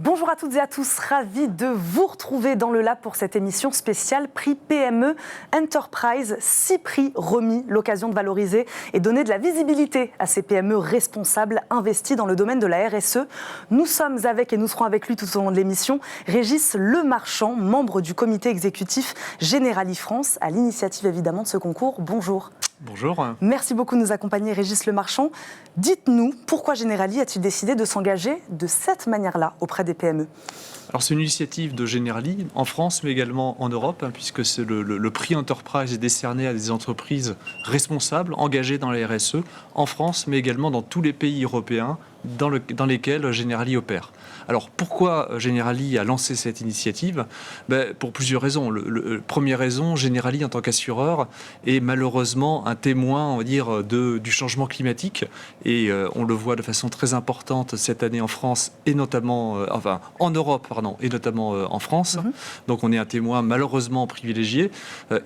Bonjour à toutes et à tous, ravi de vous retrouver dans le Lab pour cette émission spéciale Prix PME Enterprise. 6 prix remis, l'occasion de valoriser et donner de la visibilité à ces PME responsables investis dans le domaine de la RSE. Nous sommes avec et nous serons avec lui tout au long de l'émission Régis Lemarchand, membre du comité exécutif Generali France, à l'initiative évidemment de ce concours. Bonjour. Bonjour. Merci beaucoup de nous accompagner, Régis Lemarchand. Dites-nous, pourquoi Generali a-t-il décidé de s'engager de cette manière-là auprès des PME ? Alors c'est une initiative de Generali en France mais également en Europe, puisque c'est le prix Enterprise est décerné à des entreprises responsables, engagées dans la RSE, en France mais également dans tous les pays européens dans lesquels Generali opère. Alors pourquoi Generali a lancé cette initiative ? Pour plusieurs raisons. Première raison, Generali en tant qu'assureur est malheureusement un témoin, on va dire, du changement climatique, et on le voit de façon très importante cette année en France et notamment, en Europe, et notamment en France. Donc on est un témoin malheureusement privilégié.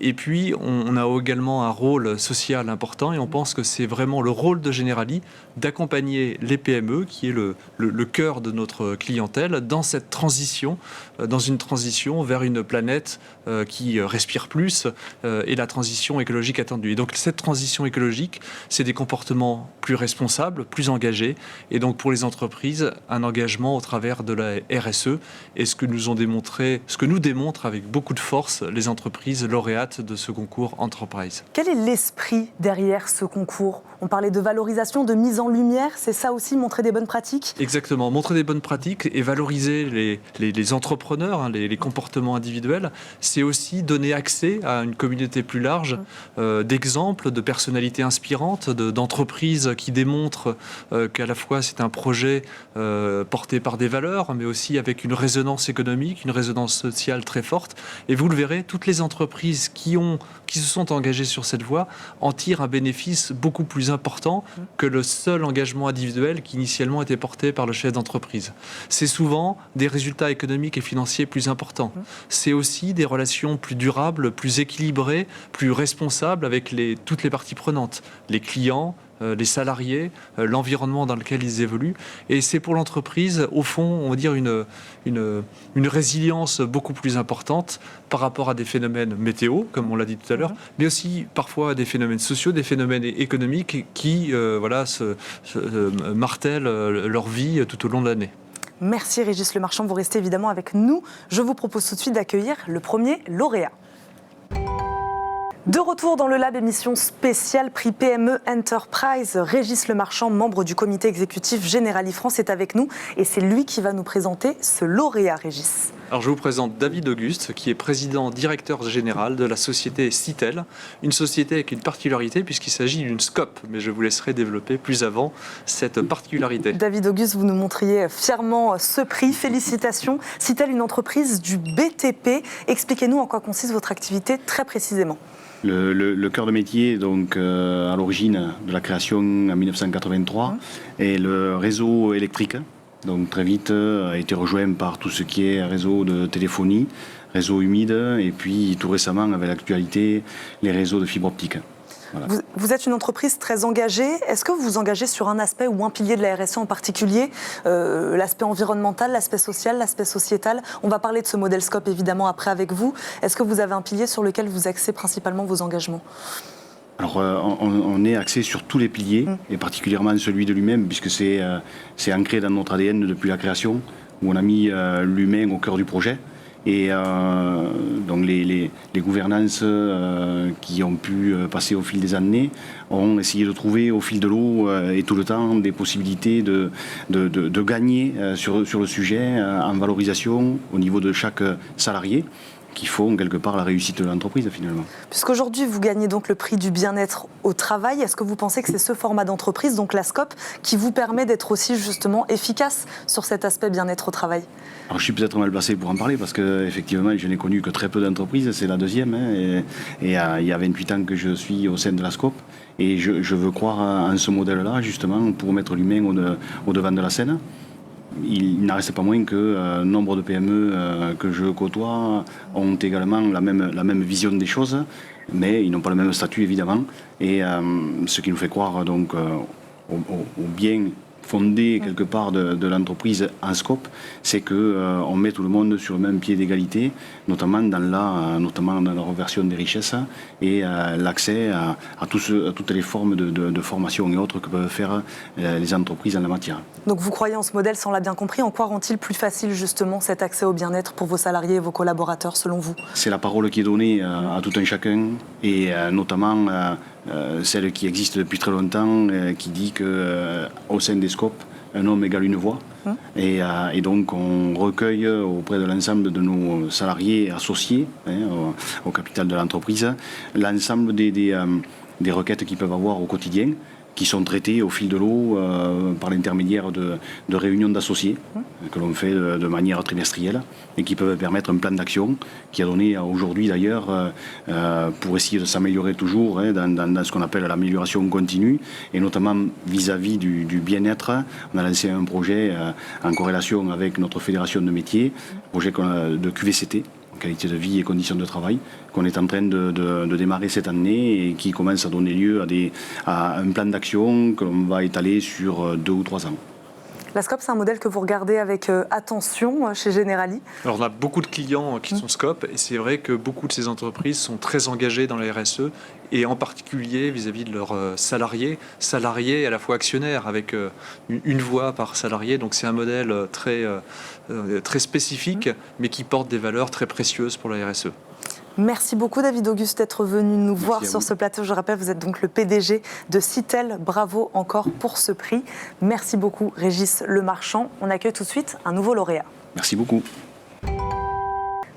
Et puis on a également un rôle social important, et on pense que c'est vraiment le rôle de Generali d'accompagner les PME, qui est le cœur de notre clientèle, dans cette transition, dans une transition vers une planète qui respire plus, et la transition écologique attendue. Et donc cette transition écologique, c'est des comportements plus responsables, plus engagés, et donc pour les entreprises, un engagement au travers de la RSE, et ce que nous démontrent avec beaucoup de force les entreprises lauréates de ce concours Enterprise. Quel est l'esprit derrière ce concours ? On parlait de valorisation, de mise en lumière, c'est ça aussi, montrer des bonnes pratiques ? Exactement, montrer des bonnes pratiques et valoriser les entrepreneurs, les comportements individuels, c'est aussi donner accès à une communauté plus large d'exemples, de personnalités inspirantes, d'entreprises qui démontrent qu'à la fois c'est un projet porté par des valeurs, mais aussi avec une résonance économique, une résonance sociale très forte. Et vous le verrez, toutes les entreprises qui se sont engagées sur cette voie en tirent un bénéfice beaucoup plus important que le seul engagement individuel qui initialement était porté par le chef d'entreprise. C'est souvent des résultats économiques et financiers plus importants. C'est aussi des relations plus durables, plus équilibrées, plus responsables avec toutes les parties prenantes, les clients, les salariés, l'environnement dans lequel ils évoluent. Et c'est pour l'entreprise, au fond, on va dire une résilience beaucoup plus importante par rapport à des phénomènes météo, comme on l'a dit tout à l'heure, mais aussi parfois à des phénomènes sociaux, des phénomènes économiques qui martèlent leur vie tout au long de l'année. Merci Régis Lemarchand, vous restez évidemment avec nous. Je vous propose tout de suite d'accueillir le premier lauréat. De retour dans le Lab, émission spéciale Prix PME Enterprise. Régis Lemarchand, membre du comité exécutif Generali France, est avec nous et c'est lui qui va nous présenter ce lauréat, Régis. Alors je vous présente David Auguste, qui est président directeur général de la société Citel, une société avec une particularité puisqu'il s'agit d'une SCOP, mais je vous laisserai développer plus avant cette particularité. David Auguste, vous nous montriez fièrement ce prix, félicitations. Citel, une entreprise du BTP. Expliquez-nous en quoi consiste votre activité très précisément. Le cœur de métier, donc à l'origine de la création en 1983, est le réseau électrique. Donc très vite a été rejoint par tout ce qui est réseau de téléphonie, réseau humide, et puis tout récemment avec l'actualité, les réseaux de fibre optique. Voilà. Vous êtes une entreprise très engagée. Est-ce que vous vous engagez sur un aspect ou un pilier de la RSE en particulier, l'aspect environnemental, l'aspect social, l'aspect sociétal ? On va parler de ce modèle SCOP évidemment après avec vous. Est-ce que vous avez un pilier sur lequel vous axez principalement vos engagements ? Alors on est axé sur tous les piliers, et particulièrement celui de lui-même, puisque c'est ancré dans notre ADN depuis la création, où on a mis l'humain au cœur du projet. Et donc les gouvernances qui ont pu passer au fil des années ont essayé de trouver au fil de l'eau et tout le temps des possibilités de gagner sur le sujet en valorisation au niveau de chaque salarié, qui font quelque part la réussite de l'entreprise finalement. Puisqu'aujourd'hui vous gagnez donc le prix du bien-être au travail, est-ce que vous pensez que c'est ce format d'entreprise, donc la SCOP, qui vous permet d'être aussi justement efficace sur cet aspect bien-être au travail ? Alors je suis peut-être mal placé pour en parler parce que effectivement je n'ai connu que très peu d'entreprises, c'est la deuxième, et il y a 28 ans que je suis au sein de la SCOP, et je veux croire en ce modèle-là justement pour mettre l'humain au devant de la scène. Il n'en reste pas moins que nombre de PME que je côtoie ont également la même vision des choses, mais ils n'ont pas le même statut évidemment. Et ce qui nous fait croire donc au bien fondée quelque part de l'entreprise en scope, c'est qu'on met tout le monde sur le même pied d'égalité, notamment dans la reversion des richesses et l'accès à toutes les formes de formation et autres que peuvent faire les entreprises en la matière. Donc vous croyez en ce modèle, si on l'a bien compris, en quoi rend-il plus facile justement cet accès au bien-être pour vos salariés et vos collaborateurs selon vous? C'est la parole qui est donnée à tout un chacun et notamment celle qui existe depuis très longtemps, qui dit qu'au sein des scopes, un homme égale une voix. Et donc on recueille auprès de l'ensemble de nos salariés associés au capital de l'entreprise l'ensemble des requêtes qu'ils peuvent avoir au quotidien, qui sont traitées au fil de l'eau par l'intermédiaire de réunions d'associés que l'on fait de manière trimestrielle et qui peuvent permettre un plan d'action qui a donné aujourd'hui d'ailleurs pour essayer de s'améliorer toujours dans ce qu'on appelle l'amélioration continue et notamment vis-à-vis du bien-être. On a lancé un projet en corrélation avec notre fédération de métiers, projet de QVCT, qualité de vie et conditions de travail, qu'on est en train de démarrer cette année et qui commence à donner lieu à un plan d'action que l'on va étaler sur 2 ou 3 ans. La SCOP, c'est un modèle que vous regardez avec attention chez Generali. Alors on a beaucoup de clients qui sont SCOP et c'est vrai que beaucoup de ces entreprises sont très engagées dans la RSE et en particulier vis-à-vis de leurs salariés à la fois actionnaires avec une voix par salarié. Donc c'est un modèle très spécifique mais qui porte des valeurs très précieuses pour la RSE. Merci beaucoup David Auguste d'être venu nous voir sur ce plateau. Je rappelle, vous êtes donc le PDG de Citel. Bravo encore pour ce prix. Merci beaucoup Régis Lemarchand. On accueille tout de suite un nouveau lauréat. Merci beaucoup.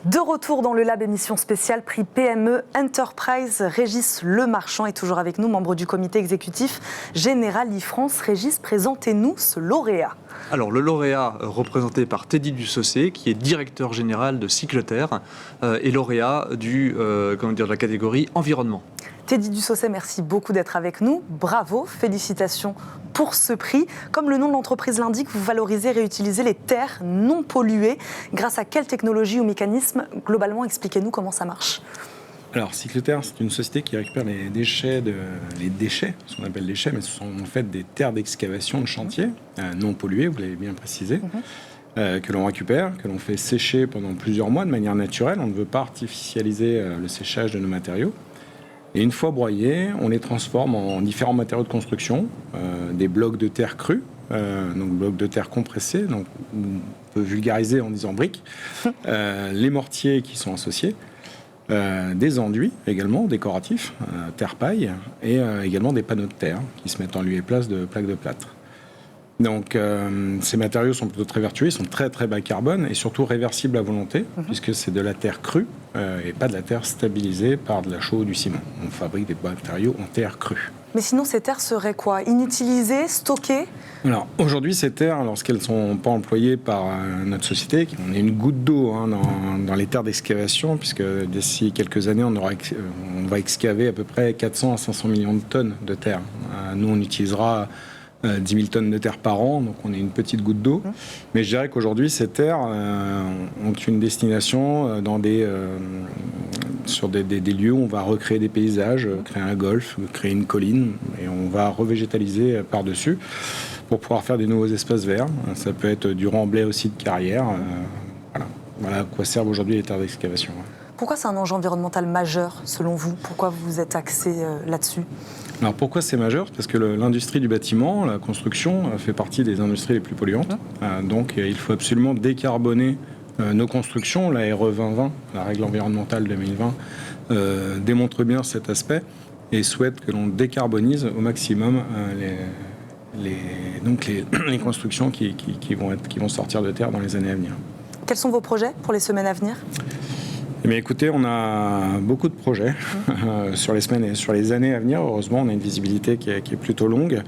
De retour dans le Lab, émission spéciale prix PME Enterprise. Régis Lemarchand est toujours avec nous, membre du comité exécutif Generali France. Régis, présentez-nous ce lauréat. Alors, le lauréat représenté par Teddy Dussaucé, qui est directeur général de Cycleterre et lauréat de la catégorie environnement. Teddy Dussaucé, merci beaucoup d'être avec nous. Bravo, félicitations pour ce prix. Comme le nom de l'entreprise l'indique, vous valorisez et réutilisez les terres non polluées. Grâce à quelle technologie ou mécanisme? Globalement, expliquez-nous comment ça marche. Alors, Cycleterre, c'est une société qui récupère les déchets, ce qu'on appelle déchets, mais ce sont en fait des terres d'excavation de chantier non polluées, vous l'avez bien précisé, que l'on récupère, que l'on fait sécher pendant plusieurs mois de manière naturelle. On ne veut pas artificialiser le séchage de nos matériaux. Et une fois broyés, on les transforme en différents matériaux de construction, des blocs de terre crus, donc blocs de terre compressés, donc on peut vulgariser en disant briques, les mortiers qui sont associés, des enduits également décoratifs, terre-paille, et également des panneaux de terre qui se mettent en lieu et place de plaques de plâtre. Donc ces matériaux sont plutôt très vertueux, ils sont très très bas carbone et surtout réversibles à volonté, puisque c'est de la terre crue et pas de la terre stabilisée par de la chaux ou du ciment. On fabrique des matériaux en terre crue. Mais sinon, ces terres seraient quoi? Inutilisées, stockées? Alors aujourd'hui, ces terres, lorsqu'elles ne sont pas employées par notre société, on est une goutte d'eau dans les terres d'excavation, puisque d'ici quelques années, on va excaver à peu près 400 à 500 millions de tonnes de terre. Nous, on utilisera 10 000 tonnes de terre par an, donc on est une petite goutte d'eau. Mais je dirais qu'aujourd'hui, ces terres ont une destination sur des lieux où on va recréer des paysages, créer un golfe, créer une colline, et on va revégétaliser par-dessus pour pouvoir faire des nouveaux espaces verts. Ça peut être du remblai aussi de carrière. Voilà à quoi servent aujourd'hui les terres d'excavation. Pourquoi c'est un enjeu environnemental majeur, selon vous? Pourquoi vous vous êtes axé là-dessus? Alors pourquoi c'est majeur? Parce que l'industrie du bâtiment, la construction, fait partie des industries les plus polluantes. Donc il faut absolument décarboner nos constructions. La RE 2020, la règle environnementale 2020, démontre bien cet aspect et souhaite que l'on décarbonise au maximum les constructions qui vont sortir de terre dans les années à venir. Quels sont vos projets pour les semaines à venir? Eh bien, écoutez, on a beaucoup de projets sur les semaines et sur les années à venir. Heureusement, on a une visibilité qui est plutôt longue.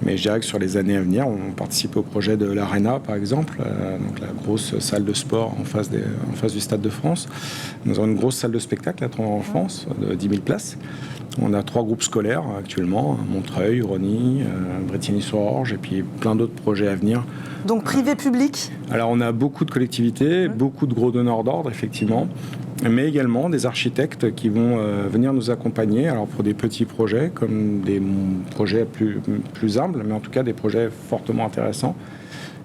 Mais je dirais que sur les années à venir, on participe au projet de l'Arena, par exemple, donc la grosse salle de sport en face du Stade de France. Nous avons une grosse salle de spectacle en France de 10 000 places. On a 3 groupes scolaires actuellement, Montreuil, Rosny, Brétigny-sur-Orge et puis plein d'autres projets à venir. Donc privé-public ? Alors on a beaucoup de collectivités, beaucoup de gros donneurs d'ordre effectivement, mais également des architectes qui vont venir nous accompagner, alors pour des petits projets comme des projets plus humbles, mais en tout cas des projets fortement intéressants.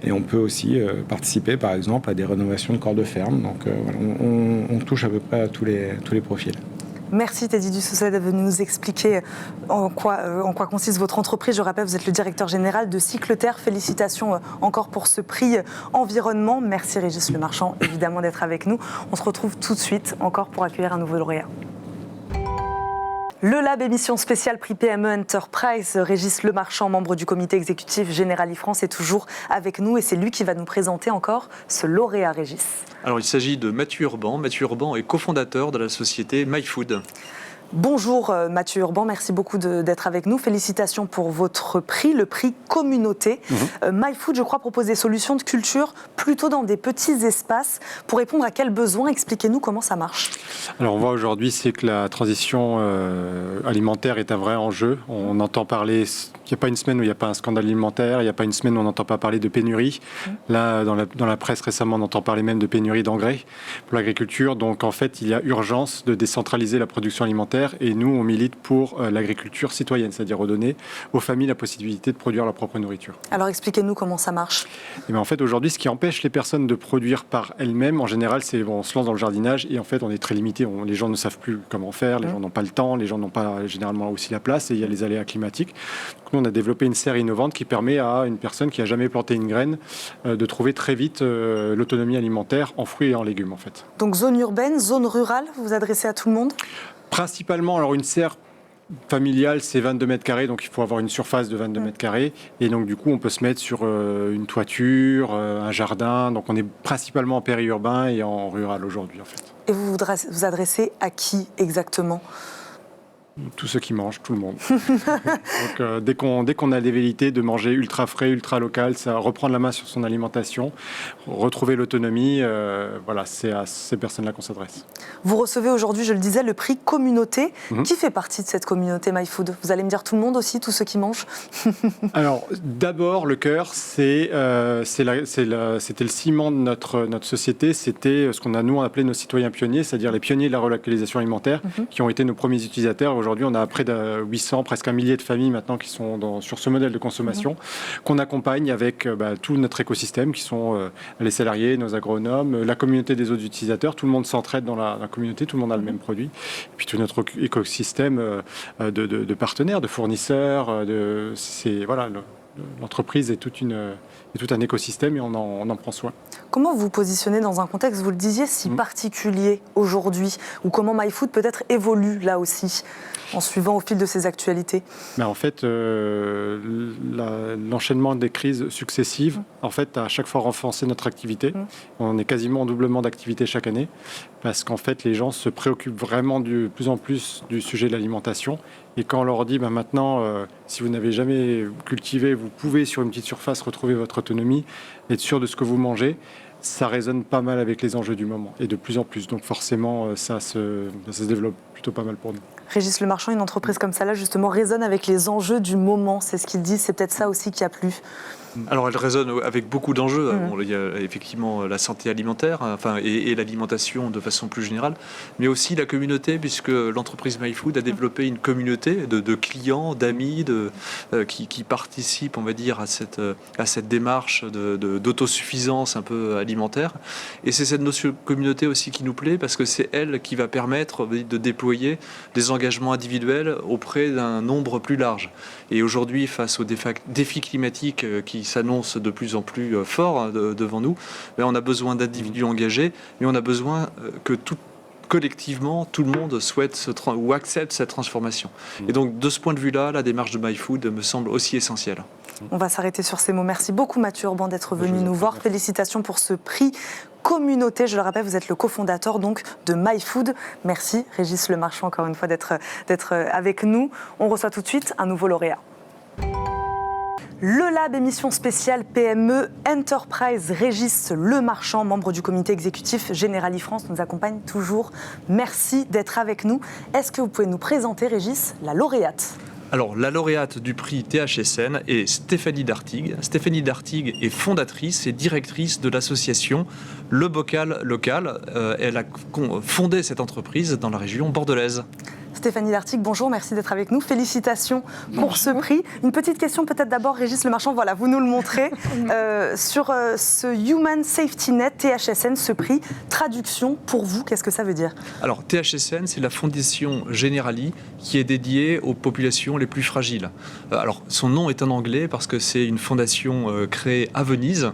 Et on peut aussi participer par exemple à des rénovations de corps de ferme. Donc voilà, on touche à peu près à tous les profils. Merci Teddy Dussouset de nous expliquer en quoi consiste votre entreprise. Je rappelle, vous êtes le directeur général de Cycleterre. Félicitations encore pour ce prix environnement. Merci Régis Lemarchand, évidemment, d'être avec nous. On se retrouve tout de suite encore pour accueillir un nouveau lauréat. Le Lab émission spéciale prix PME Enterprise, Régis Lemarchand, membre du comité exécutif Generali France, est toujours avec nous et c'est lui qui va nous présenter encore ce lauréat, Régis. Alors il s'agit de Mathieu Urban. Mathieu Urban est cofondateur de la société MyFood. Bonjour Mathieu Urban, merci beaucoup d'être avec nous. Félicitations pour votre prix, le prix communauté. MyFood, je crois, propose des solutions de culture plutôt dans des petits espaces. Pour répondre à quels besoins, expliquez-nous comment ça marche. Alors on voit aujourd'hui, c'est que la transition alimentaire est un vrai enjeu. On entend parler, il n'y a pas une semaine où il n'y a pas un scandale alimentaire, il n'y a pas une semaine où on n'entend pas parler de pénurie. Là, dans la presse récemment, on entend parler même de pénurie d'engrais pour l'agriculture. Donc en fait, il y a urgence de décentraliser la production alimentaire. Et nous, on milite pour l'agriculture citoyenne, c'est-à-dire redonner aux familles la possibilité de produire leur propre nourriture. Alors expliquez-nous comment ça marche. Et bien, en fait, aujourd'hui, ce qui empêche les personnes de produire par elles-mêmes, en général, c'est on se lance dans le jardinage et en fait, on est très limité. Les gens ne savent plus comment faire, les gens n'ont pas le temps, les gens n'ont pas généralement aussi la place et il y a les aléas climatiques. Donc, nous, on a développé une serre innovante qui permet à une personne qui n'a jamais planté une graine de trouver très vite l'autonomie alimentaire en fruits et en légumes, en fait. Donc zone urbaine, zone rurale, vous vous adressez à tout le monde ? Principalement, alors une serre familiale, c'est 22 mètres carrés, donc il faut avoir une surface de 22 mètres carrés. Et donc, du coup, on peut se mettre sur une toiture, un jardin. Donc, on est principalement en périurbain et en rural aujourd'hui, en fait. Et vous vous adressez à qui exactement ? Tous ceux qui mangent, tout le monde. Donc, dès qu'on a des velléités de manger ultra frais, ultra local, ça reprendre la main sur son alimentation, retrouver l'autonomie, voilà, c'est à ces personnes-là qu'on s'adresse. Vous recevez aujourd'hui, je le disais, le prix communauté. Qui fait partie de cette communauté MyFood ? Vous allez me dire tout le monde aussi, tous ceux qui mangent ? Alors, d'abord, le cœur, c'était le ciment de notre société. C'était ce qu'on a, nous, appelé nos citoyens pionniers, c'est-à-dire les pionniers de la relocalisation alimentaire, qui ont été nos premiers utilisateurs. Aujourd'hui, on a près de 800, presque 1 millier de familles maintenant qui sont sur ce modèle de consommation, qu'on accompagne avec tout notre écosystème, qui sont les salariés, nos agronomes, la communauté des autres utilisateurs. Tout le monde s'entraide dans la communauté, tout le monde a le même produit. Et puis tout notre écosystème de partenaires, de fournisseurs. Voilà, l'entreprise est tout un écosystème et on en prend soin. Comment vous vous positionnez dans un contexte, vous le disiez, si particulier aujourd'hui ? Ou comment MyFood peut-être évolue là aussi, en suivant au fil de ses actualités ? En fait, l'enchaînement des crises successives, en fait, a à chaque fois renforcé notre activité. On est quasiment en doublement d'activité chaque année, parce qu'en fait, les gens se préoccupent vraiment de plus en plus du sujet de l'alimentation. Et quand on leur dit, maintenant, si vous n'avez jamais cultivé, vous pouvez sur une petite surface retrouver votre autonomie, être sûr de ce que vous mangez, ça résonne pas mal avec les enjeux du moment, et de plus en plus. Donc forcément, ça se développe plutôt pas mal pour nous. Régis Lemarchand, une entreprise comme ça, là, justement, résonne avec les enjeux du moment. C'est ce qu'il dit, c'est peut-être ça aussi qui a plu. Alors elle résonne avec beaucoup d'enjeux. Bon, il y a effectivement la santé alimentaire, et l'alimentation de façon plus générale, mais aussi la communauté, puisque l'entreprise MyFood a développé une communauté de clients, d'amis, qui participent, on va dire, à cette démarche d'autosuffisance un peu alimentaire. Et c'est cette notion de communauté aussi qui nous plaît, parce que c'est elle qui va permettre de déployer des engagements individuels auprès d'un nombre plus large. Et aujourd'hui, face aux défis climatiques qui s'annoncent de plus en plus forts devant nous, on a besoin d'individus engagés, mais on a besoin que collectivement, tout le monde souhaite ou accepte cette transformation. Et donc, de ce point de vue-là, la démarche de MyFood me semble aussi essentielle. On va s'arrêter sur ces mots. Merci beaucoup Mathieu Urban d'être venu nous voir. Félicitations pour ce prix communauté. Je le rappelle, vous êtes le cofondateur donc de MyFood. Merci Régis Lemarchand encore une fois d'être avec nous. On reçoit tout de suite un nouveau lauréat. Le Lab, émission spéciale PME Enterprise. Régis Lemarchand, membre du comité exécutif Generali France, nous accompagne toujours. Merci d'être avec nous. Est-ce que vous pouvez nous présenter, Régis, la lauréate ? Alors, la lauréate du prix THSN est Stéphanie Dartigue. Stéphanie Dartigue est fondatrice et directrice de l'association Le Bocal Local. Elle a fondé cette entreprise dans la région bordelaise. Stéphanie Dartigue, bonjour, merci d'être avec nous. Félicitations pour ce prix. Une petite question peut-être d'abord, Régis Lemarchand, voilà, vous nous le montrez. Sur ce Human Safety Net, THSN, ce prix, traduction pour vous, qu'est-ce que ça veut dire ? Alors, THSN, c'est la fondation Generali qui est dédiée aux populations les plus fragiles. Alors, son nom est en anglais parce que c'est une fondation créée à Venise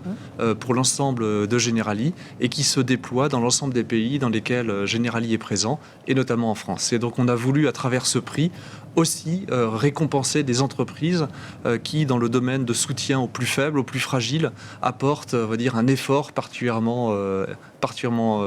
pour l'ensemble de Generali et qui se déploie dans l'ensemble des pays dans lesquels Generali est présent, et notamment en France. Et donc, on a voulu, à travers ce prix, aussi récompenser des entreprises qui, dans le domaine de soutien aux plus faibles, aux plus fragiles, apportent, on va dire, un effort particulièrement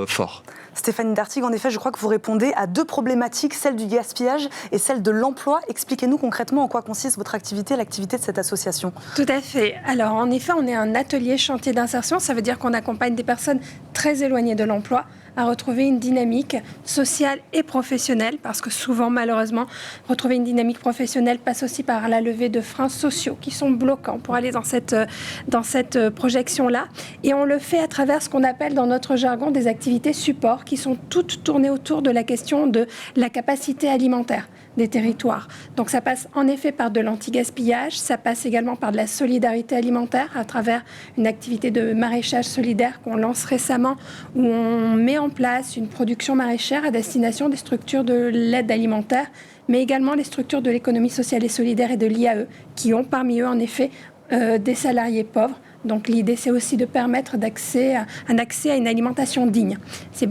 fort. Stéphanie Dartigue, en effet, je crois que vous répondez à deux problématiques, celle du gaspillage et celle de l'emploi. Expliquez-nous concrètement en quoi consiste votre activité, l'activité de cette association. Tout à fait. Alors, en effet, on est un atelier chantier d'insertion. Ça veut dire qu'on accompagne des personnes très éloignées de l'emploi à retrouver une dynamique sociale et professionnelle, parce que souvent, malheureusement, retrouver une dynamique professionnelle passe aussi par la levée de freins sociaux qui sont bloquants pour aller dans cette projection-là. Et on le fait à travers ce qu'on appelle dans notre jargon des activités support, qui sont toutes tournées autour de la question de la capacité alimentaire des territoires. Donc ça passe en effet par de l'anti-gaspillage, ça passe également par de la solidarité alimentaire à travers une activité de maraîchage solidaire qu'on lance récemment, où on met en place une production maraîchère à destination des structures de l'aide alimentaire, mais également les structures de l'économie sociale et solidaire et de l'IAE, qui ont parmi eux en effet des salariés pauvres. Donc l'idée, c'est aussi de permettre un accès à une alimentation digne. C'est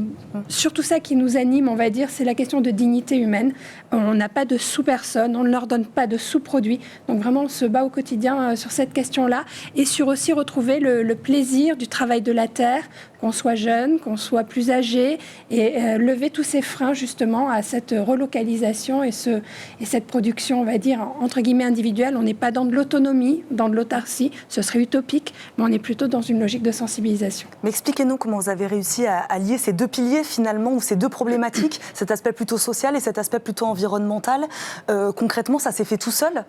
surtout ça qui nous anime, on va dire, c'est la question de dignité humaine. On n'a pas de sous-personnes, on ne leur donne pas de sous-produits. Donc vraiment, on se bat au quotidien sur cette question-là et sur aussi retrouver le plaisir du travail de la terre, qu'on soit jeune, qu'on soit plus âgé, et lever tous ces freins justement à cette relocalisation et cette production, on va dire, entre guillemets individuelle. On n'est pas dans de l'autonomie, dans de l'autarcie, ce serait utopique, mais on est plutôt dans une logique de sensibilisation. Mais expliquez-nous comment vous avez réussi à lier ces deux piliers finalement, ou ces deux problématiques, cet aspect plutôt social et cet aspect plutôt environnemental. Concrètement, ça s'est fait tout seul ?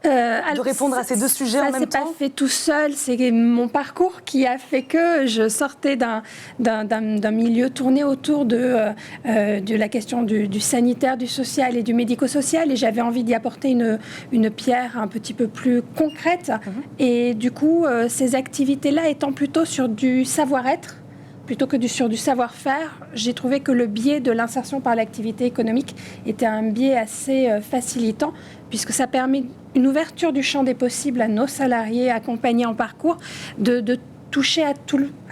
De répondre à ces deux sujets en même temps ? Ça s'est pas fait tout seul, c'est mon parcours qui a fait que je sortais d'un milieu tourné autour de la question du sanitaire, du social et du médico-social, et j'avais envie d'y apporter une pierre un petit peu plus concrète. Et du coup, ces activités-là étant plutôt sur du savoir-être, plutôt que sur du savoir-faire, j'ai trouvé que le biais de l'insertion par l'activité économique était un biais assez facilitant, puisque ça permet une ouverture du champ des possibles à nos salariés accompagnés en parcours, de toucher à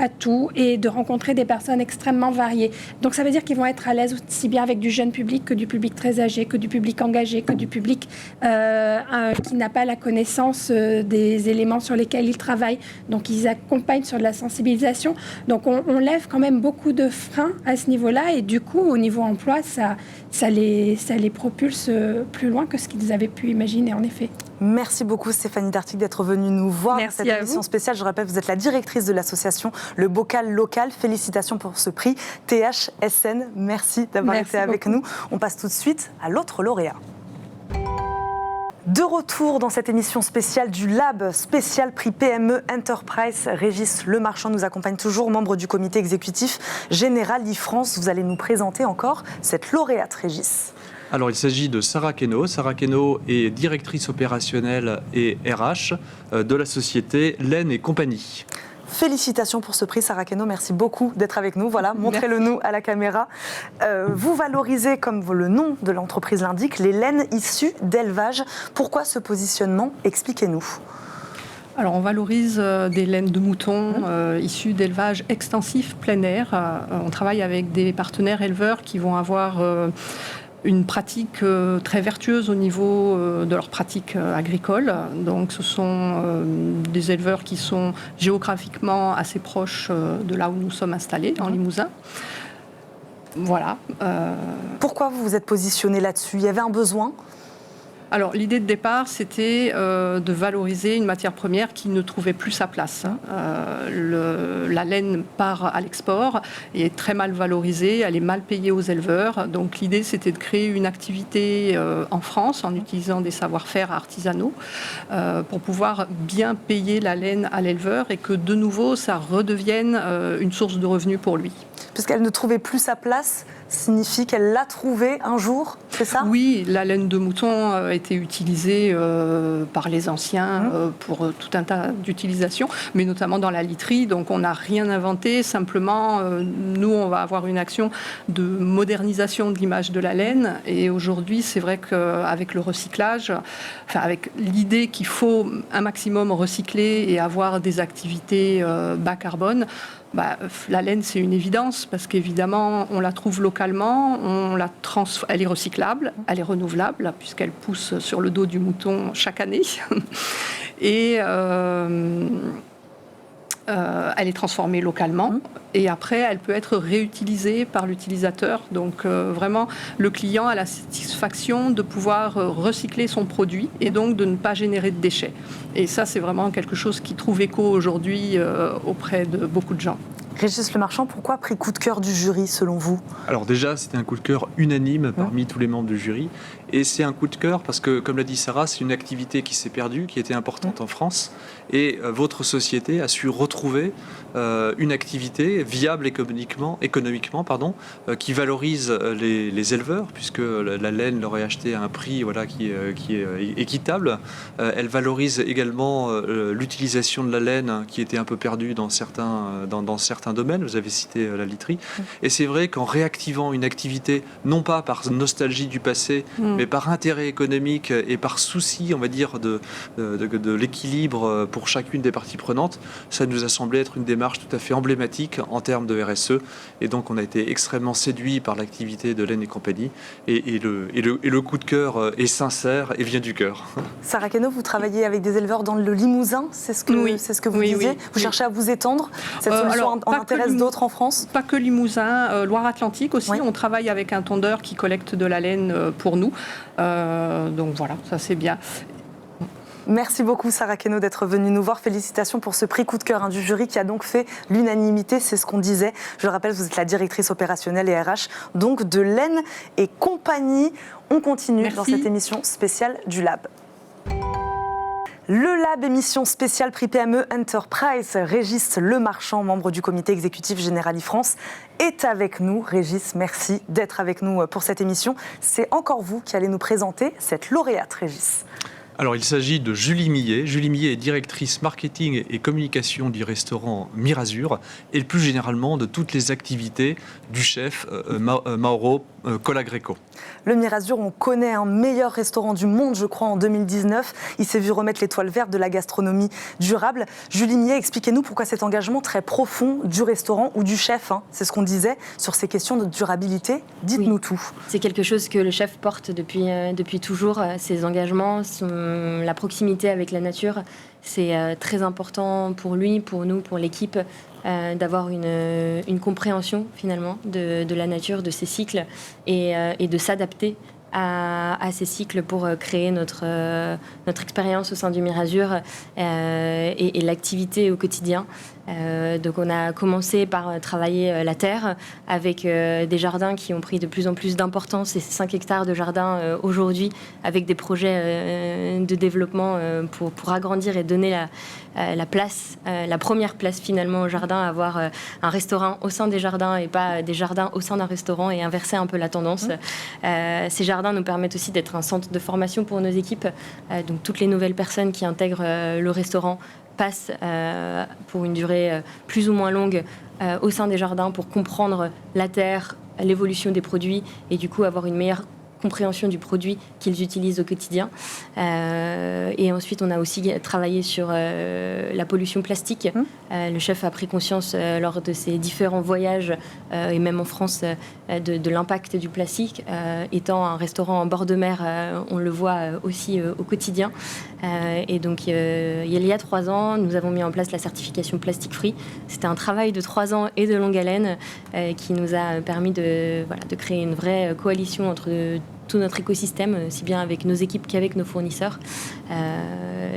tout et de rencontrer des personnes extrêmement variées. Donc ça veut dire qu'ils vont être à l'aise aussi bien avec du jeune public que du public très âgé, que du public engagé, que du public qui n'a pas la connaissance des éléments sur lesquels ils travaillent. Donc ils accompagnent sur de la sensibilisation. Donc on lève quand même beaucoup de freins à ce niveau-là, et du coup au niveau emploi, ça les propulse plus loin que ce qu'ils avaient pu imaginer en effet. Merci beaucoup Stéphanie Dartigue d'être venue nous voir dans cette émission spéciale. Je rappelle, vous êtes la directrice de l'association Le Bocal Local. Félicitations pour ce prix THSN. Merci d'avoir été avec nous. On passe tout de suite à l'autre lauréat. De retour dans cette émission spéciale du Lab, spécial prix PME Enterprise. Régis Lemarchand nous accompagne toujours, membre du comité exécutif Generali France. Vous allez nous présenter encore cette lauréate, Régis. Alors, il s'agit de Sarah Queneau. Sarah Queneau est directrice opérationnelle et RH de la société Laine et Compagnie. Félicitations pour ce prix, Sarah Queneau. Merci beaucoup d'être avec nous. Voilà, montrez-le nous à la caméra. Vous valorisez, comme le nom de l'entreprise l'indique, les laines issues d'élevage. Pourquoi ce positionnement ? Expliquez-nous. Alors, on valorise des laines de moutons issues d'élevage extensif plein air. On travaille avec des partenaires éleveurs qui vont avoir une pratique très vertueuse au niveau de leur pratique agricole. Donc ce sont des éleveurs qui sont géographiquement assez proches de là où nous sommes installés, en Limousin. Voilà. Pourquoi vous vous êtes positionné là-dessus ? Il y avait un besoin ? Alors, l'idée de départ, c'était de valoriser une matière première qui ne trouvait plus sa place. La laine part à l'export et est très mal valorisée, elle est mal payée aux éleveurs. Donc, l'idée, c'était de créer une activité en France en utilisant des savoir-faire artisanaux pour pouvoir bien payer la laine à l'éleveur et que, de nouveau, ça redevienne une source de revenus pour lui. Puisqu'elle ne trouvait plus sa place, signifie qu'elle l'a trouvée un jour, c'est ça ? Oui, la laine de mouton a été utilisée par les anciens pour tout un tas d'utilisations, mais notamment dans la literie. Donc on n'a rien inventé, simplement nous on va avoir une action de modernisation de l'image de la laine. Et aujourd'hui c'est vrai qu'avec le recyclage, enfin avec l'idée qu'il faut un maximum recycler et avoir des activités bas carbone, la laine, c'est une évidence parce qu'évidemment, on la trouve localement, elle est recyclable, elle est renouvelable puisqu'elle pousse sur le dos du mouton chaque année. Et elle est transformée localement et après, elle peut être réutilisée par l'utilisateur. Donc vraiment, le client a la satisfaction de pouvoir recycler son produit et donc de ne pas générer de déchets. Et ça, c'est vraiment quelque chose qui trouve écho aujourd'hui auprès de beaucoup de gens. Régis Lemarchand, pourquoi prix coup de cœur du jury selon vous ? Alors déjà, c'était un coup de cœur unanime parmi tous les membres du jury. Et c'est un coup de cœur parce que, comme l'a dit Sarah, c'est une activité qui s'est perdue, qui était importante en France. Et votre société a su retrouver une activité viable économiquement, qui valorise les éleveurs, puisque la laine leur est achetée à un prix qui est équitable. Elle valorise également l'utilisation de la laine qui était un peu perdue dans certains domaines. Vous avez cité la literie. Et c'est vrai qu'en réactivant une activité, non pas par nostalgie du passé, mais par intérêt économique et par souci, on va dire, de l'équilibre pour chacune des parties prenantes, ça nous a semblé être une démarche tout à fait emblématique en termes de RSE. Et donc, on a été extrêmement séduits par l'activité de Laine et Compagnie. Et le coup de cœur est sincère et vient du cœur. Sarah Queneau, vous travaillez avec des éleveurs dans le Limousin, c'est ce que vous disiez. Vous cherchez à vous étendre. Cette solution en intéresse d'autres en France ? Pas que Limousin, Loire-Atlantique aussi. On travaille avec un tondeur qui collecte de la laine pour nous. Donc voilà, ça c'est bien. Merci beaucoup Sarah Queneau d'être venue nous voir. Félicitations pour ce prix coup de cœur du jury qui a donc fait l'unanimité, c'est ce qu'on disait. Je le rappelle, vous êtes la directrice opérationnelle et RH donc de Laine et Compagnie. On continue dans cette émission spéciale du Lab. Le Lab, émission spéciale prix PME Enterprise. Régis Lemarchand, membre du comité exécutif Generali France, est avec nous. Régis, merci d'être avec nous pour cette émission. C'est encore vous qui allez nous présenter cette lauréate, Régis. Alors, il s'agit de Julie Millet. Julie Millet est directrice marketing et communication du restaurant Mirazur et plus généralement de toutes les activités du chef Mauro Colagreco. Le Mirazur, on connaît un meilleur restaurant du monde, je crois, en 2019. Il s'est vu remettre l'étoile verte de la gastronomie durable. Julie Millet, expliquez-nous pourquoi cet engagement très profond du restaurant ou du chef, c'est ce qu'on disait, sur ces questions de durabilité. Dites-nous tout. C'est quelque chose que le chef porte depuis toujours. Ces engagements sont la proximité avec la nature, c'est très important pour lui, pour nous, pour l'équipe, d'avoir une compréhension finalement de la nature, de ses cycles et de s'adapter à ces cycles pour créer notre expérience au sein du Mirazur et l'activité au quotidien. Donc on a commencé par travailler la terre avec des jardins qui ont pris de plus en plus d'importance et 5 hectares de jardins aujourd'hui avec des projets de développement pour agrandir et donner la place, la première place finalement au jardin, avoir un restaurant au sein des jardins et pas des jardins au sein d'un restaurant et inverser un peu la tendance. Ces jardins nous permettent aussi d'être un centre de formation pour nos équipes. Donc toutes les nouvelles personnes qui intègrent le restaurant passent pour une durée plus ou moins longue au sein des jardins pour comprendre la terre, l'évolution des produits et du coup avoir une meilleure compréhension du produit qu'ils utilisent au quotidien. Et ensuite, on a aussi travaillé sur la pollution plastique. Le chef a pris conscience lors de ses différents voyages, et même en France, de l'impact du plastique. Étant un restaurant en bord de mer, on le voit aussi au quotidien. Et donc, il y a 3 ans, nous avons mis en place la certification Plastic Free. C'était un travail de 3 ans et de longue haleine qui nous a permis de créer une vraie coalition entre tout notre écosystème, aussi bien avec nos équipes qu'avec nos fournisseurs.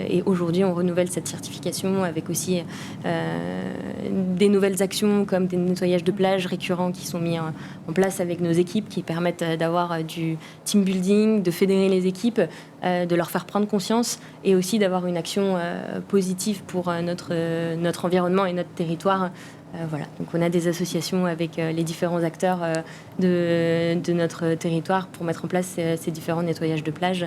Et aujourd'hui, on renouvelle cette certification avec aussi des nouvelles actions comme des nettoyages de plages récurrents qui sont mis en place avec nos équipes, qui permettent d'avoir du team building, de fédérer les équipes, de leur faire prendre conscience et aussi d'avoir une action positive pour notre environnement et notre territoire. Voilà. Donc on a des associations avec les différents acteurs de notre territoire pour mettre en place ces différents nettoyages de plages,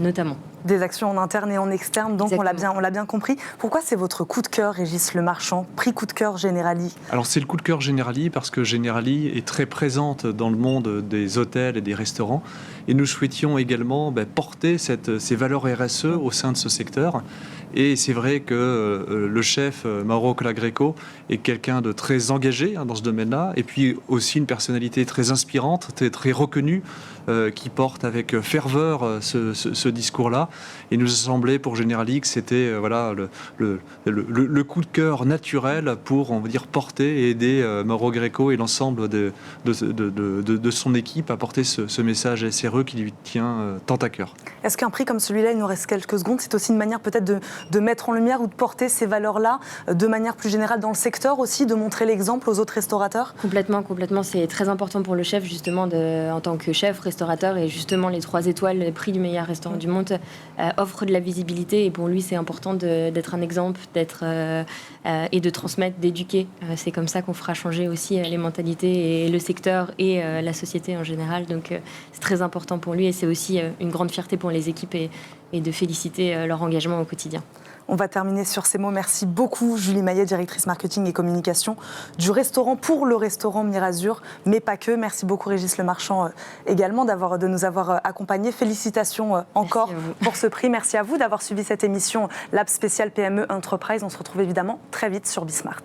notamment. Des actions en interne et en externe, donc on l'a bien compris. Pourquoi c'est votre coup de cœur, Régis Lemarchand, prix coup de cœur Generali? Alors c'est le coup de cœur Generali parce que Generali est très présente dans le monde des hôtels et des restaurants et nous souhaitions également porter ces valeurs RSE au sein de ce secteur. Et c'est vrai que le chef Mauro Colagreco est quelqu'un de très engagé dans ce domaine-là, et puis aussi une personnalité très inspirante, très reconnue, qui porte avec ferveur ce discours-là. Et nous a semblé pour Generali que c'était le coup de cœur naturel pour, on va dire, porter et aider Mauro Greco et l'ensemble de son équipe à porter ce message SRE qui lui tient tant à cœur. Est-ce qu'un prix comme celui-là, il nous reste quelques secondes, c'est aussi une manière peut-être de mettre en lumière ou de porter ces valeurs-là de manière plus générale dans le secteur aussi, de montrer l'exemple aux autres restaurateurs? Complètement. C'est très important pour le chef, justement, en tant que chef, restaurateur, et justement les 3 étoiles, le prix du meilleur restaurant du monde, offre de la visibilité, et pour lui, c'est important d'être un exemple, et de transmettre, d'éduquer. C'est comme ça qu'on fera changer aussi les mentalités et le secteur et la société en général. Donc c'est très important pour lui, et c'est aussi une grande fierté pour les équipes et de féliciter leur engagement au quotidien. On va terminer sur ces mots. Merci beaucoup, Julie Maillet, directrice marketing et communication du restaurant pour le restaurant Mirazur, mais pas que. Merci beaucoup, Régis Lemarchand, également, de nous avoir accompagnés. Félicitations encore pour ce prix. Merci à vous d'avoir suivi cette émission Lab spécial PME Enterprise. On se retrouve évidemment très vite sur Bismart.